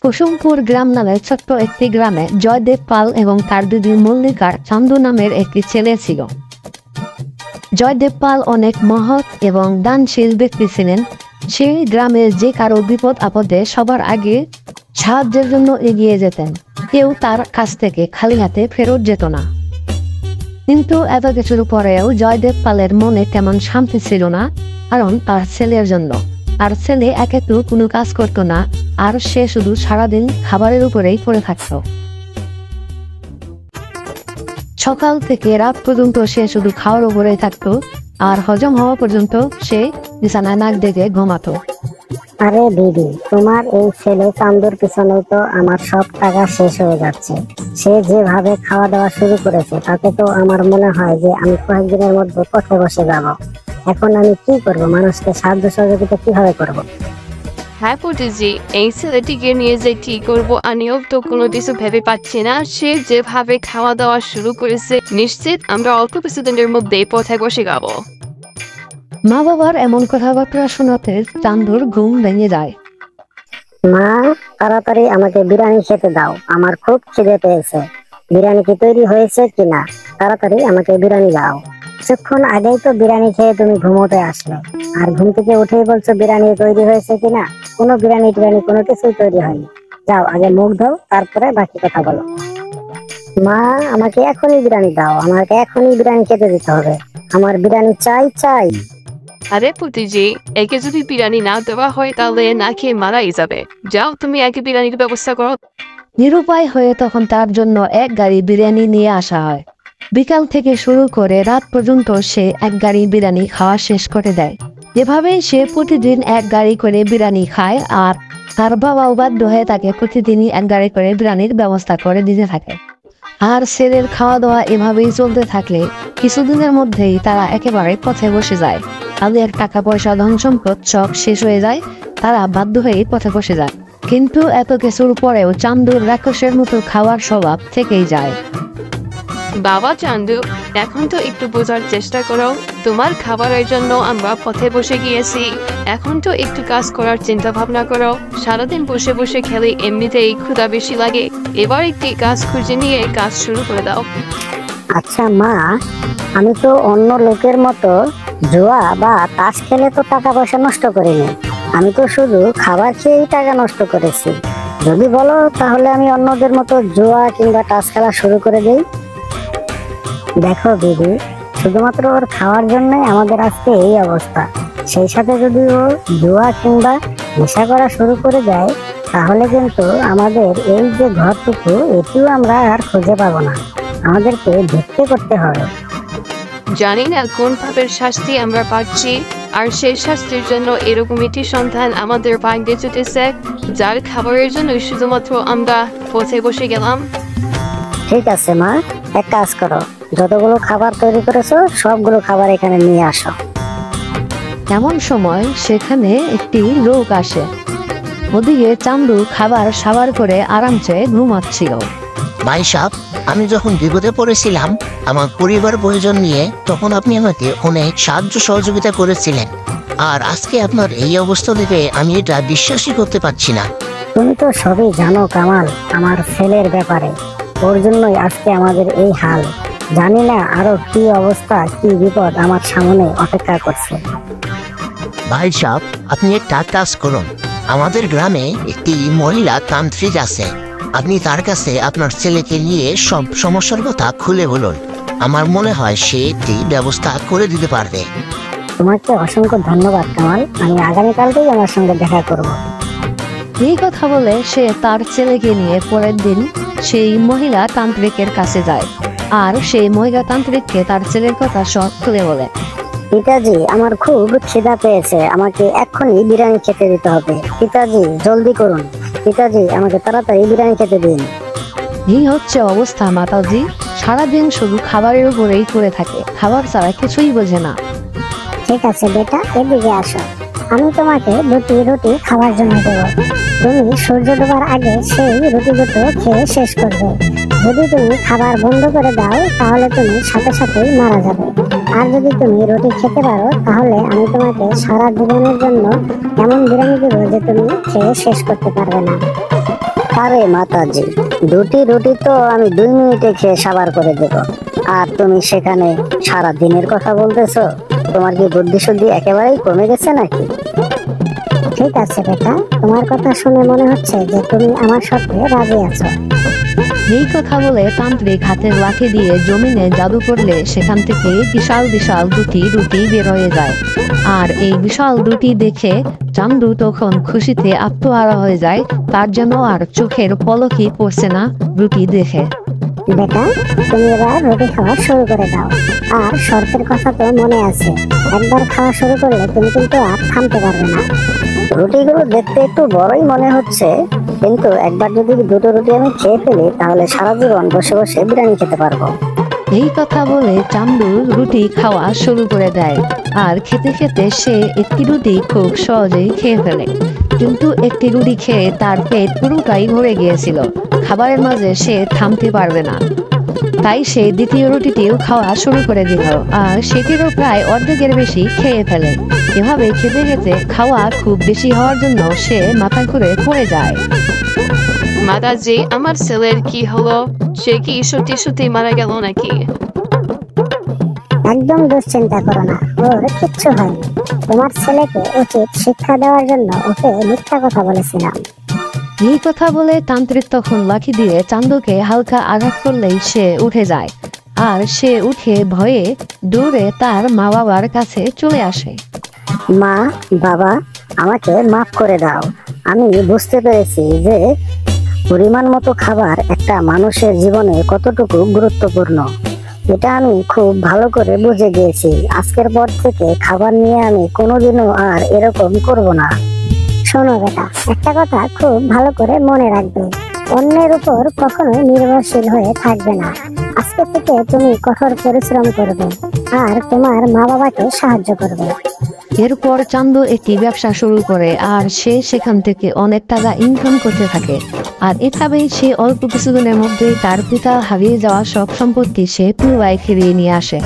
কুসুমপুর গ্রাম নামের ছোট্ট একটি গ্রামে জয়দেব পাল এবং তার দিদি মল্লিকার চান্দু নামের একটি ছেলে ছিল। জয়দেব পাল অনেক মহৎ এবং দানশীল ব্যক্তি ছিলেন। সেই গ্রামের যে কারো বিপদ আপদে সবার আগে সাহায্যের জন্য এগিয়ে যেতেন। কেউ তার কাছ থেকে খালি হাতে ফেরত যেত না। কিন্তু এত কিছুর পরেও জয়দেব পালের মনে তেমন শান্তি ছিল না, কারণ তার ছেলের জন্য। আর ছেলে একেতো কোনো কাজ করতো না, আর সে শুধু সারাদিন খাবারের উপরেই পড়ে থাকতো। সকাল থেকে রাত পর্যন্ত সে শুধু খাওয়ার উপরেই থাকতো, আর হজম হওয়া পর্যন্ত সে বিছানায় নাক ডেকে ঘুমাতো। আরে দিদি, তোমার এই ছেলে চান্দুর পিছনে তো আমার সব টাকা শেষ হয়ে যাচ্ছে। সে যেভাবে খাওয়া দাওয়া শুরু করেছে তাতে তো আমার মনে হয় যে আমি কয়েকদিনের মধ্যে পথে বসে যাব। এখন আমি কি করব? মানুষকে সাহায্য সহযোগিতা কিভাবে করব? হ্যাঁ পুটিজি, এই ছেলেটিকে নিয়ে যে কি করবো আমিও তো কোনো কিছু ভেবে পাচ্ছি না। সে যেভাবে খাওয়া দাওয়া শুরু করেছে, নিশ্চিত আমরা অল্প কিছুদিনের মধ্যেই পথে বসে যাব। মা বাবার এমন কথাবার্তা শোনাতে চান্দুর ঘুম ভেঙে যায়। মা, তাড়াতাড়ি আমাকে বিরিয়ানি খেতে দাও, আমার খুব খিদে পেয়েছে। বিরিয়ানি কি তৈরি হয়েছে কিনা? তাড়াতাড়ি আমাকে বিরিয়ানি দাও। কিছুক্ষণ আগেই তো বিরিয়ানি খেয়ে তুমি ঘুমোতে আসলে, আর ঘুম থেকে উঠেই বলছো বিরিয়ানি তৈরি হয়েছে কিনা। কোনো বিরিয়ানি টিরিয়ানি কোনো কিছুই তৈরি হয়নি। যাও আগে মুখ ধোও, তারপরে বাকি কথা বলো। মা, আমাকে এখনই বিরিয়ানি দাও, আমাকে এখনই বিরিয়ানি খেতে দিতে হবে। আমার বিরিয়ানি চাই চাই। আরে পুটিজি, একে যদি বিরিয়ানি না দেওয়া হয় তাহলে না খেয়ে মারাই যাবে। যাও তুমি একে বিরিয়ানির ব্যবস্থা করো। নিরুপায় হয়ে তখন তার জন্য এক গাড়ি বিরিয়ানি নিয়ে আসা হয়। বিকাল থেকে শুরু করে রাত পর্যন্ত সে এক গাড়ি বিরিয়ানি খাওয়া শেষ করে দেয়। যেভাবে সে প্রতিদিন এক গাড়ি করে বিরিয়ানি খায়, আর তার বাবাও বাধ্য হয়ে তাকে প্রতিদিনই এক গাড়ি করে বিরিয়ানির ব্যবস্থা করে দিতে থাকে। আর ছেলের খাওয়া দাওয়া এভাবেই চলতে থাকলে কিছুদিনের মধ্যেই তারা একেবারে পথে বসে যায়। তাদের টাকা পয়সা ধন সম্পদ সব শেষ হয়ে যায়, তারা বাধ্য হয়ে পথে বসে যায়। কিন্তু এত কিছুর পরেও চান্দুর রাক্ষসের মতো খাওয়ার স্বভাব থেকেই যায়। বাবা চান্দু, এখন তো একটু বোঝার চেষ্টা করো। তোমার খাবারের জন্য আমরা পথে বসে গিয়েছি, এখন তো একটু কাজ করার চিন্তা ভাবনা করো। সারাদিন বসে বসে খেলে এমনিতেই ক্ষুধা বেশি লাগে, এবার একটি কাজ খুঁজে নিয়ে কাজ শুরু করে দাও। আচ্ছা মা, আমি তো অন্য লোকের মতো জুয়া বা তাস খেলে তো টাকা পয়সা নষ্ট করিনি। আমি তো শুধু খাবার খেয়েই টাকা নষ্ট করেছি। যদি বলো তাহলে আমি অন্যদের মতো জুয়া কিংবা তাস খেলা শুরু করে দিই। দেখো দিদি, শুধুমাত্র ওর খাওয়ার জন্যই আমাদের আজকে এই অবস্থা। সেই সাথে যদি ও জুয়া কিংবা নেশা করা শুরু করে দেয়, তাহলে কিন্তু আমাদের এই যে ঘরটুকু, এটিও আমরা আর খুঁজে পাবো না। আমাদেরকে ভিক্ষে করতে হবে। জানি না কোন পাপের শাস্তি আমরা পাচ্ছি, আর সেই শাস্তির জন্য এরকম একটি সন্তান আমাদের ভাগ্যে জুটেছে, যার খাবারের জন্য শুধুমাত্র আমরা পথে বসে গেলাম। ঠিক আছে মা, এক কাজ করো, যতগুলো খাবার তৈরি করেছো সবগুলো খাবার এখানে নিয়ে আসো। এমন সময় সেখানে একটি লোক আসে। ওদিকে চান্দু খাবার সাবার করে আরামসে ঘুমাচ্ছিল। ভাই সাহেব, আমি যখন বিপদে পড়েছিলাম আমার পরিবার প্রয়োজন নিয়ে, তখন আপনি আমাকে অনেক সাহায্য সহযোগিতা করেছিলেন। আর আজকে আপনার এই অবস্থা দেখে আমি এটা বিশ্বাসই করতে পারছি না। তুমি তো সবই জানো কামাল, আমার ছেলের ব্যাপারে। ওর জন্যই আজকে আমাদের এই হাল। জানি না আরো কি অবস্থা, কি বিপদ আমার সামনে অপেক্ষা করছে। ভাই সাহেব, আপনি একটা কাজ করুন। আমাদের গ্রামে একটি মহিলা তান্ত্রিক আছে, আপনি তার কাছে আপনার ছেলেকে নিয়ে সব সমস্যার কথা খুলে বলুন। আমার মনে হয় সে একটি ব্যবস্থা করে দিতে পারবে। তোমাকে অসংখ্য ধন্যবাদ কামাল, আমি আগামীকালকেই আমার সঙ্গে দেখা করব। এই কথা বলে সে তার ছেলেকে নিয়ে পরের দিন সেই মহিলা তান্ত্রিকের কাছে যায়, আর সেই মহিলা তান্ত্রিককে তার ছেলের কথা সব খুলে বলে। পিতাজি, আমার খুব খিদা পেয়েছে, আমাকে এক্ষুনি বিরিয়ানি খেতে দিতে হবে। পিতাজি জলদি করুন, পিতাজি আমাকে তাড়াতাড়ি বিরিয়ানি খেতে দিন। এই হচ্ছে অবস্থা মাতাজি, সারাদিন শুধু খাবারের উপরেই পড়ে থাকে, খাবার ছাড়া কিছুই বোঝে না। ঠিক আছে বেটা, এদিকে আসো, আমি তোমাকে দুটি রুটি খাওয়ার জন্য দেবো। তুমি সূর্য ডোবার আগে সেই রুটি দুটো খেয়ে শেষ করবে। যদি তুমি খাবার বন্ধ করে দাও তাহলে তুমি সাথে সাথেই মারা যাবে। আর যদি তুমি রুটি খেতে পারো তাহলে আমি তোমাকে সারা জীবনের জন্য এমন বিরিয়ানি দেবো যে তুমি খেয়ে শেষ করতে পারবে না। আরে মাতাজি, দুটি রুটি তো আমি 2 মিনিটে খেয়ে সাবার করে দেব, আর তুমি সেখানে সারা দিনের কথা বলতেছো? তোমার কি বুদ্ধি শুদ্ধি একেবারেই কমে গেছে নাকি? ঠিক আছে বেটা, তোমার কথা শুনে মনে হচ্ছে যে তুমি আমার সাথে রাজি আছো। এই কথা বলে তান্ত্রিক হাতের লাঠি দিয়ে জমিনে জাদু করলে সেখান থেকে বিশাল বিশাল দুটি রুটি বের হয়ে যায়। আর এই বিশাল রুটি দেখে চান্দু তখন খুশিতে আত্মহারা হয়ে যায়, তার জন্য আর চোখের পলকই পড়ছে না রুটি দেখে। বেটা, তুমি এবার রুটি খাওয়া শুরু করে দাও, আর শর্তের কথা তো মনে আছে, একবার খাওয়া শুরু করলে তুমি কিন্তু আর থামতে পারবে না। রুটিগুলো দেখতে একটু বড়ই মনে হচ্ছে, কিন্তু একবার যদি 2টো রুটি আমি খেয়ে ফেলি তাহলে সারা জীবন বসে বসে বিরিয়ানি খেতে পারবো। এই কথা বলে চান্দু রুটি খাওয়া শুরু করে দেয়, আর খেতে খেতে সে একটি রুটি খুব সহজেই খেয়ে ফেলে। কিন্তু একটি রুটি খেয়ে তার পেট পুরোটাই ভরে গিয়েছিল, খাবারের মাঝে সে থামতে পারবে না। তাই সে দ্বিতীয় রুটিটিও খাওয়া শুরু করে দিল, আর সেটিরও প্রায় অর্ধেকের বেশি খেয়ে ফেলে। এভাবে খেতে খেতে খাওয়া খুব বেশি হওয়ার জন্য সে মাথা ঘুরে পড়ে যায়। মাতাজি, আমার ছেলের কি হলো? সে কি সত্যি সত্যি মারা গেল নাকি? একদম দুশ্চিন্তা করো না, ওর কিচ্ছু হয়নি। তোমার ছেলেকে উচিত শিক্ষা দেওয়ার জন্য ওকে মিথ্যা কথা বলেছিলাম। এই কথা বলে তান্ত্রিক তখন লাঠি দিয়ে চান্দুকে হালকা আঘাত করলেই সে উঠে যায়, আর সে উঠে ভয়ে দৌড়ে তার মা বাবার কাছে চলে আসে। মা, বাবা, আমাকে মাফ করে দাও। আমি বুঝতে পেরেছি যে পরিমাণ মতো খাবার একটা মানুষের জীবনে কতটুকু গুরুত্বপূর্ণ। এটা আমি খুব ভালো করে বুঝে গিয়েছি। আজকের পর থেকে খাবার নিয়ে আমি কোনোদিনও আর এরকম করব না। শোনো বেটা, একটা কথা খুব ভালো করে মনে রাখবে, অন্যের উপর কখনোই নির্ভরশীল হয়ে থাকবে না। আজকে থেকে তুমি কঠোর পরিশ্রম করবে আর তোমার মা বাবাকে সাহায্য করবে। এরপর চান্দু একটি ব্যবসা শুরু করে, আর সে সেখান থেকে অনেক টাকা ইনকাম করতে থাকে। আর এভাবেই সে অল্প কিছুদিনের মধ্যেই তার পিতা হারিয়ে যাওয়া সব সম্পত্তি সে পুনরায় ফিরিয়ে নিয়ে আসে।